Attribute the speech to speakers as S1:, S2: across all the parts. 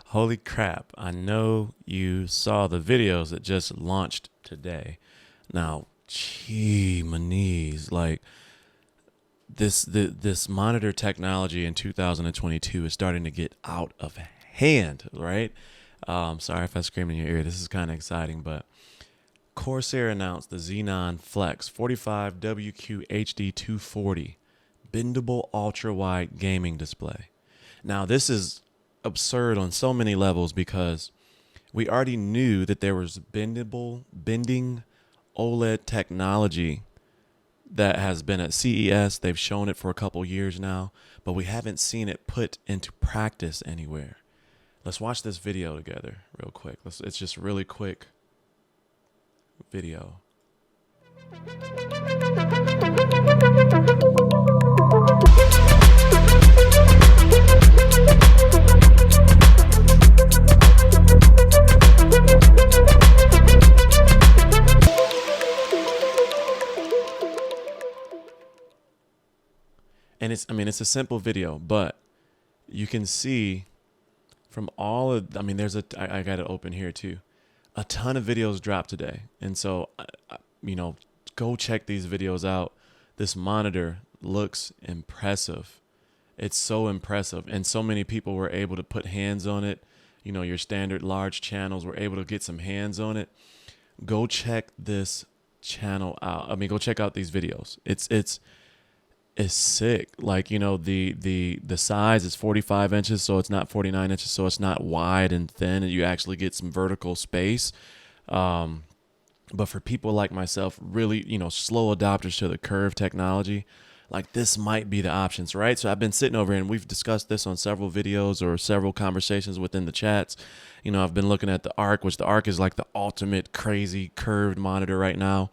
S1: Holy crap. I know you saw the videos that just launched today. Now, gee, my knees. Like this monitor technology in 2022 is starting to get out of hand, right? Sorry if I screamed in your ear. This is kind of exciting, but Corsair announced the Xenon Flex 45WQ HD 240 bendable ultra wide gaming display. Now, this is absurd on so many levels because we already knew that there was bending OLED technology that has been at CES. They've shown it for a couple years now, but we haven't seen it put into practice anywhere. Let's watch this video together real quick. It's just really quick video. And it's a simple video, but you can see from all of, there's I got it open here too. A ton of videos dropped today. And so, go check these videos out. This monitor looks impressive. It's so impressive. And so many people were able to put hands on it. Your standard large channels were able to get some hands on it. Go check this channel out. Go check out these videos. It's sick. Like, the size is 45 inches, so it's not 49 inches, so it's not wide and thin, and you actually get some vertical space. But for people like myself, really, slow adopters to the curve technology, like this might be the options, right? So I've been sitting over here and we've discussed this on several videos or several conversations within the chats. I've been looking at the Arc, which the Arc is like the ultimate crazy curved monitor right now.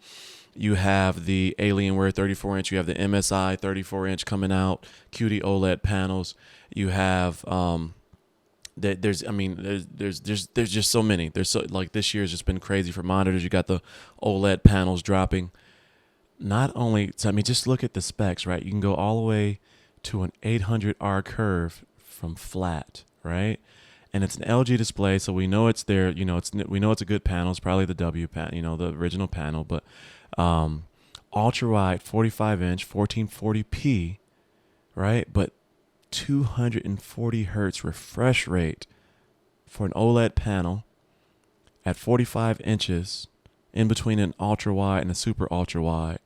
S1: You have the Alienware 34-inch. You have the MSI 34-inch coming out. QD OLED panels. You have there's just so many. There's so, like, this year has just been crazy for monitors. You got the OLED panels dropping. Not only, just look at the specs, right? You can go all the way to an 800R curve from flat, right? And it's an LG display, so we know it's there. We know it's a good panel. It's probably the W panel, the original panel, but ultra wide 45-inch 1440p, right? But 240 hertz refresh rate for an OLED panel at 45 inches in between an ultra wide and a super ultra wide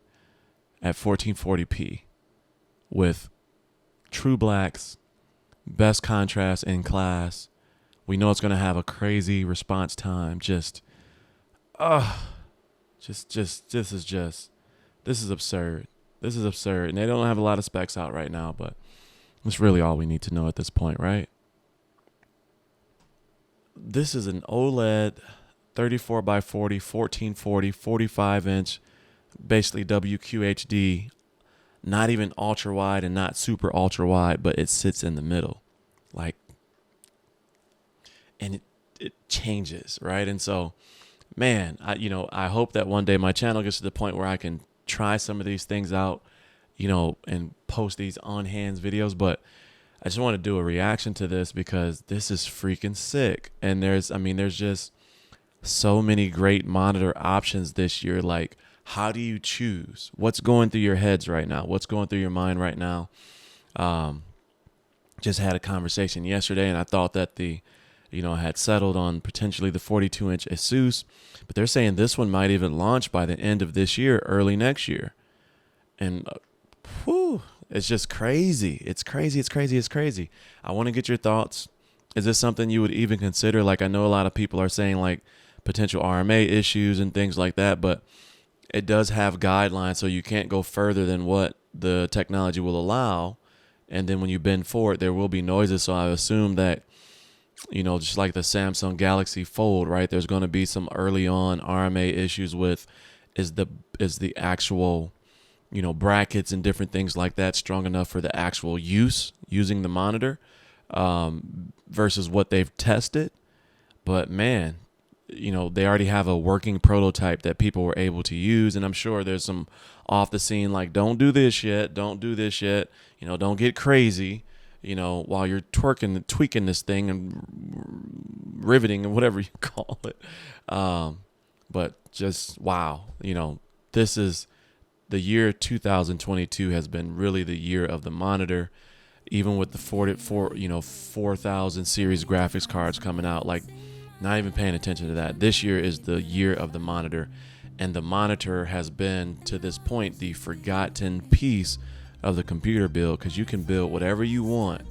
S1: at 1440p with true blacks, best contrast in class. We know it's going to have a crazy response time. This is absurd. This is absurd. And they don't have a lot of specs out right now, but that's really all we need to know at this point, right? This is an OLED 34 by 40, 1440, 45 inch, basically WQHD, not even ultra wide and not super ultra wide, but it sits in the middle. And it changes, right? And so, man, I hope that one day my channel gets to the point where I can try some of these things out, and post these on hands videos. But I just want to do a reaction to this because this is freaking sick. And there's just so many great monitor options this year. Like, how do you choose? What's going through your heads right now? What's going through your mind right now? Just had a conversation yesterday, and I thought that had settled on potentially the 42-inch Asus, but they're saying this one might even launch by the end of this year, early next year. And it's just crazy. It's crazy. I want to get your thoughts. Is this something you would even consider? Like, I know a lot of people are saying like potential RMA issues and things like that, but it does have guidelines, so you can't go further than what the technology will allow. And then when you bend forward, there will be noises. So I assume that, just like the Samsung Galaxy Fold, right? There's going to be some early on RMA issues with is the actual, brackets and different things like that strong enough for the actual using the monitor, versus what they've tested. But man, they already have a working prototype that people were able to use. And I'm sure there's some off the scene, like, don't do this yet. Don't get crazy. you know, while you're tweaking this thing and riveting and whatever you call it. But just, wow, you know, this is the year 2022 has been really the year of the monitor, even with the 4000 series graphics cards coming out, like not even paying attention to that. This year is the year of the monitor, and the monitor has been to this point the forgotten piece of the computer build, because you can build whatever you want.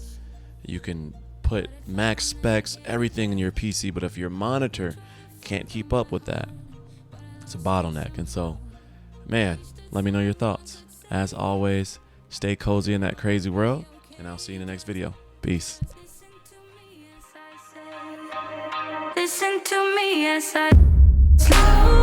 S1: You can put max specs, everything in your PC, but if your monitor can't keep up with that, it's a bottleneck. And so, man, let me know your thoughts. As always, stay cozy in that crazy world, and I'll see you in the next video. Peace.
S2: Listen to me as I slow